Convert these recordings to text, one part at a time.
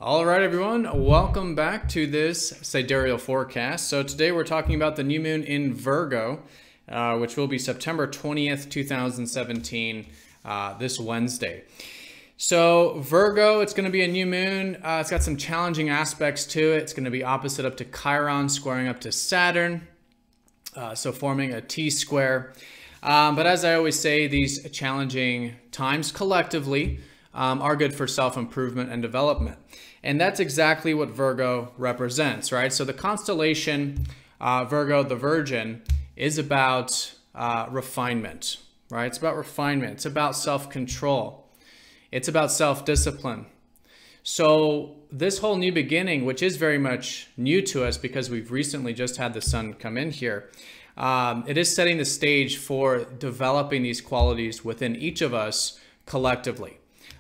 All right, everyone, welcome back to this Sidereal forecast. So today we're talking about the new moon in Virgo, which will be September 20th, 2017, this Wednesday. So Virgo, it's going to be a new moon. It's got some challenging aspects to it. It's going to be opposite up to Chiron, squaring up to Saturn, so forming a T-square. But as I always say, these challenging times collectively are good for self-improvement and development. And that's exactly what Virgo represents, right? So the constellation Virgo, the Virgin, is about refinement, right? It's about refinement. It's about self-control. It's about self-discipline. So this whole new beginning, which is very much new to us because we've recently just had the sun come in here, it is setting the stage for developing these qualities within each of us collectively.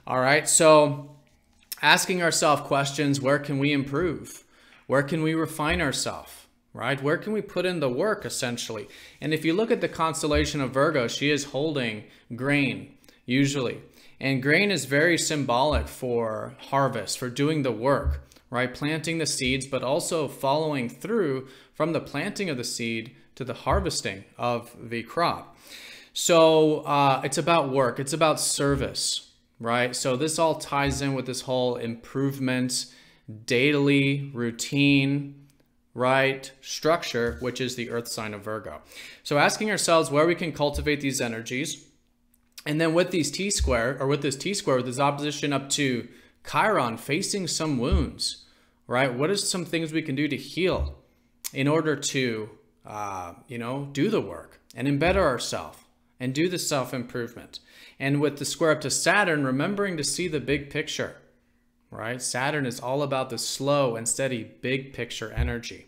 All right, so asking ourselves questions, where can we improve? Where can we refine ourselves, right? Where can we put in the work, essentially? And if you look at the constellation of Virgo, she is holding grain, usually. And grain is very symbolic for harvest, for doing the work, right? Planting the seeds, but also following through from the planting of the seed to the harvesting of the crop. So it's about work. It's about service. Right? So this all ties in with this whole improvement, daily routine, right? Structure, which is the earth sign of Virgo. So asking ourselves where we can cultivate these energies. And then with these T-square, or with this T-square, with this opposition up to Chiron, facing some wounds, right? What are some things we can do to heal in order to, do the work and embed ourselves and do the self-improvement? And with the square up to Saturn, remembering to see the big picture, right? Saturn is all about the slow and steady big picture energy.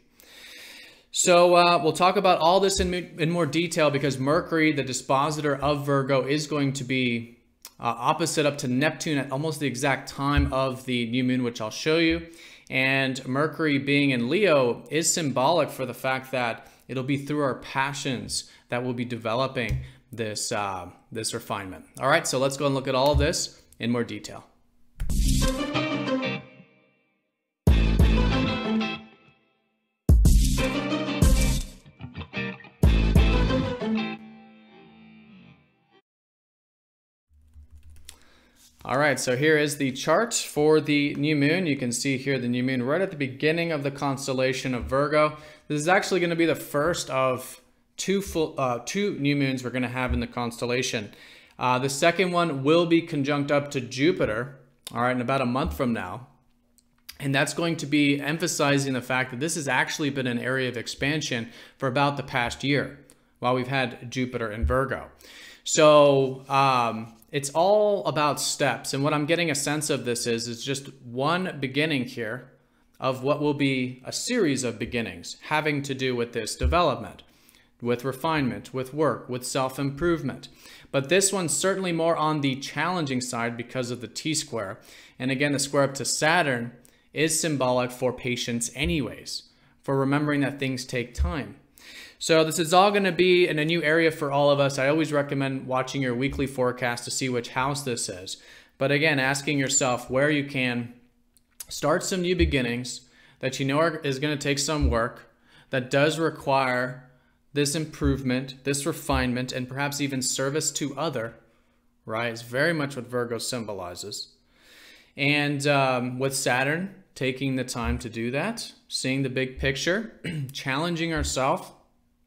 So we'll talk about all this in more detail because Mercury, the dispositor of Virgo, is going to be opposite up to Neptune at almost the exact time of the new moon, which I'll show you. And Mercury being in Leo is symbolic for the fact that it'll be through our passions that we'll be developing this refinement. All right, so let's go and look at all of this in more detail. All right, so here is the chart for the new moon. You can see here the new moon right at the beginning of the constellation of Virgo. This is actually going to be the first of two new moons we're going to have in the constellation. The second one will be conjunct up to Jupiter, all right, in about a month from now. And that's going to be emphasizing the fact that this has actually been an area of expansion for about the past year while we've had Jupiter in Virgo. So it's all about steps. And what I'm getting a sense of this is just one beginning here of what will be a series of beginnings having to do with this development, with refinement, with work, with self-improvement. But this one's certainly more on the challenging side because of the T-square. And again, the square up to Saturn is symbolic for patience anyways, for remembering that things take time. So this is all going to be in a new area for all of us. I always recommend watching your weekly forecast to see which house this is. But again, asking yourself where you can start some new beginnings that you know is going to take some work, that does require this improvement, this refinement, and perhaps even service to other, right? It's very much what Virgo symbolizes. And with Saturn, taking the time to do that, seeing the big picture, challenging ourselves,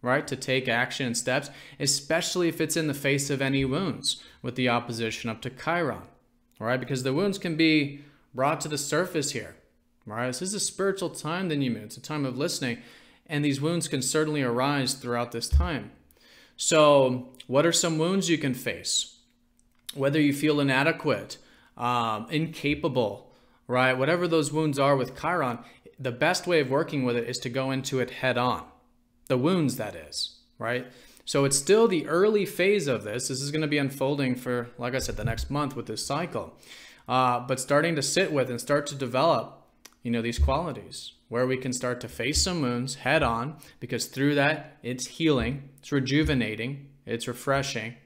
right, to take action and steps, especially if it's in the face of any wounds with the opposition up to Chiron, all right? Because the wounds can be brought to the surface here, right? This is a spiritual time, the new moon. It's a time of listening. And these wounds can certainly arise throughout this time. So what are some wounds you can face? Whether you feel inadequate, incapable, right? Whatever those wounds are with Chiron, the best way of working with it is to go into it head on. The wounds, that is, right? So it's still the early phase of this. This is going to be unfolding for, like I said, the next month with this cycle. But starting to sit with and start to develop, these qualities where we can start to face some wounds head on, because through that, it's healing, it's rejuvenating, it's refreshing.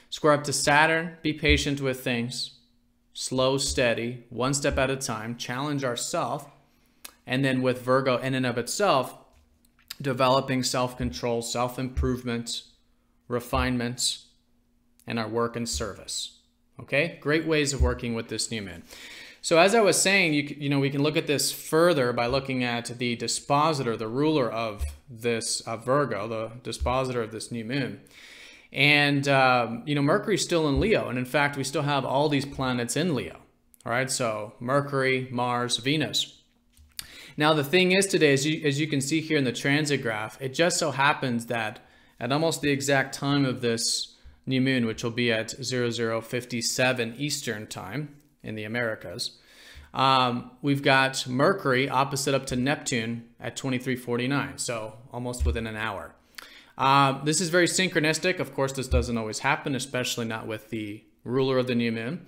Square up to Saturn, be patient with things, slow, steady, one step at a time, challenge ourselves. And then with Virgo in and of itself, developing self-control, self-improvement, refinement, and our work and service. Okay, great ways of working with this new moon. So as I was saying, you know, we can look at this further by looking at the dispositor, the ruler of this Virgo, the dispositor of this new moon. And, you know, Mercury's still in Leo. And in fact, we still have all these planets in Leo. All right, so Mercury, Mars, Venus. Now, the thing is today, as you can see here in the transit graph, it just so happens that at almost the exact time of this new moon, which will be at 00:57 Eastern time in the Americas, we've got Mercury opposite up to Neptune at 23:49, so almost within an hour. This is very synchronistic. Of course, this doesn't always happen, especially not with the ruler of the new moon.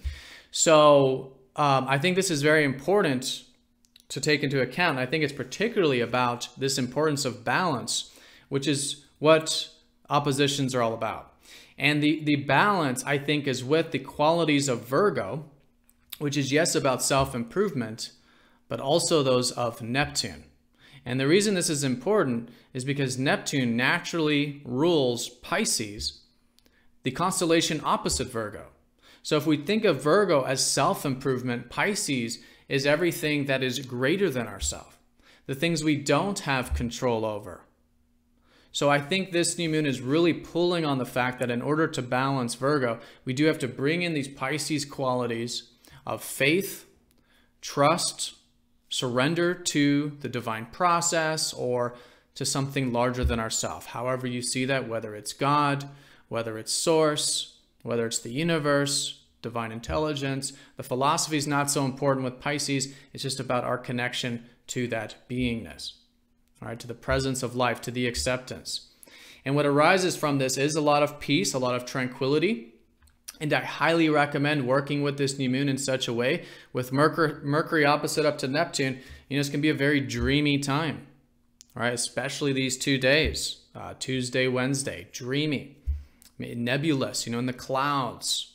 So I think this is very important to take into account. I think it's particularly about this importance of balance, which is what oppositions are all about. And the balance, I think, is with the qualities of Virgo, which is, yes, about self-improvement, but also those of Neptune. And the reason this is important is because Neptune naturally rules Pisces, the constellation opposite Virgo. So if we think of Virgo as self-improvement, Pisces is everything that is greater than ourselves, the things we don't have control over. So I think this new moon is really pulling on the fact that in order to balance Virgo, we do have to bring in these Pisces qualities of faith, trust, surrender to the divine process or to something larger than ourselves. However you see that, whether it's God, whether it's source, whether it's the universe, divine intelligence. The philosophy is not so important with Pisces. It's just about our connection to that beingness, all right, to the presence of life, to the acceptance. And what arises from this is a lot of peace, a lot of tranquility. And I highly recommend working with this new moon in such a way. With Mercury opposite up to Neptune, you know, it's going to be a very dreamy time, all right, especially these 2 days, Tuesday, Wednesday, dreamy, nebulous, you know, in the clouds.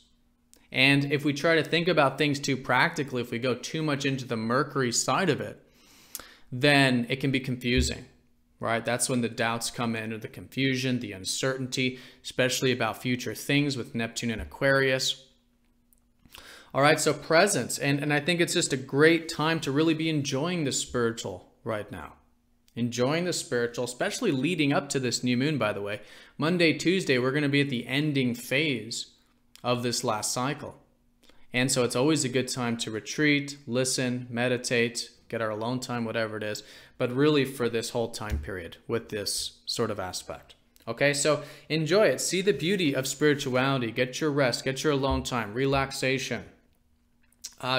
And if we try to think about things too practically, if we go too much into the Mercury side of it, then it can be confusing, right? That's when the doubts come in, or the confusion, the uncertainty, especially about future things with Neptune and Aquarius. All right, so presence. And I think it's just a great time to really be enjoying the spiritual right now. Enjoying the spiritual, especially leading up to this new moon, by the way. Monday, Tuesday, we're going to be at the ending phase of this last cycle. And so it's always a good time to retreat, listen, meditate, get our alone time, whatever it is, but really for this whole time period with this sort of aspect. Okay, so enjoy it. See the beauty of spirituality. Get your rest, get your alone time, relaxation,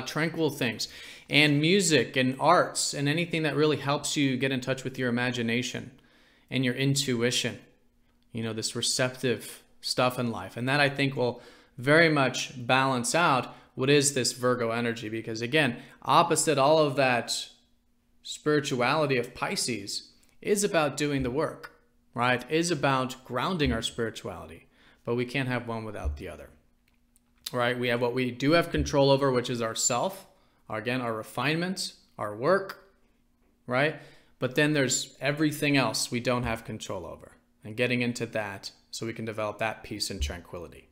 tranquil things, and music and arts and anything that really helps you get in touch with your imagination and your intuition, you know, this receptive stuff in life. And that, I think, will very much balance out what is this Virgo energy, because again, opposite all of that spirituality of Pisces is about doing the work, right? Is about grounding our spirituality, but we can't have one without the other, right? We have what we do have control over, which is ourself, again, our refinement, our work, right? But then there's everything else we don't have control over, and getting into that so we can develop that peace and tranquility.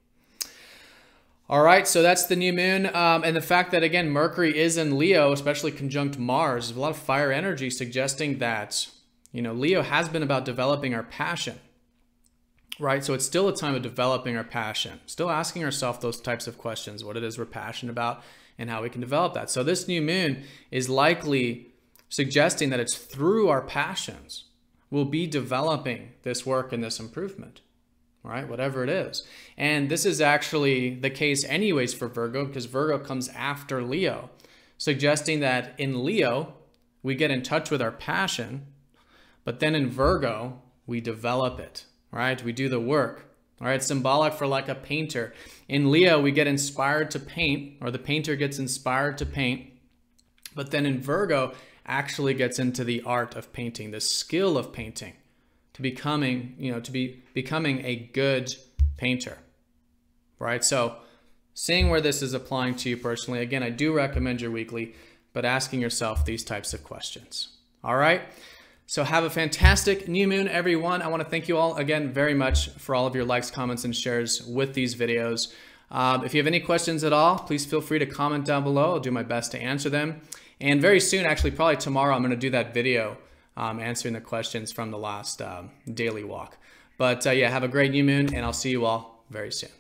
All right, so that's the new moon. And the fact that, again, Mercury is in Leo, especially conjunct Mars, is a lot of fire energy suggesting that, you know, Leo has been about developing our passion, right? So it's still a time of developing our passion, still asking ourselves those types of questions, what it is we're passionate about and how we can develop that. So this new moon is likely suggesting that it's through our passions we'll be developing this work and this improvement. All right, whatever it is. And this is actually the case anyways for Virgo, because Virgo comes after Leo, suggesting that in Leo, we get in touch with our passion, but then in Virgo, we develop it, right? We do the work, all right? Symbolic for like a painter. In Leo, we get inspired to paint, or the painter gets inspired to paint, but then in Virgo, actually gets into the art of painting, the skill of painting, to becoming, you know, to be becoming a good painter, right? So seeing where this is applying to you personally. Again, I do recommend your weekly, but asking yourself these types of questions. All right. So have a fantastic new moon, everyone. I want to thank you all again very much for all of your likes, comments, and shares with these videos. If you have any questions at all, please feel free to comment down below. I'll do my best to answer them. And very soon, actually probably tomorrow, I'm going to do that video answering the questions from the last daily walk. But yeah, have a great new moon, and I'll see you all very soon.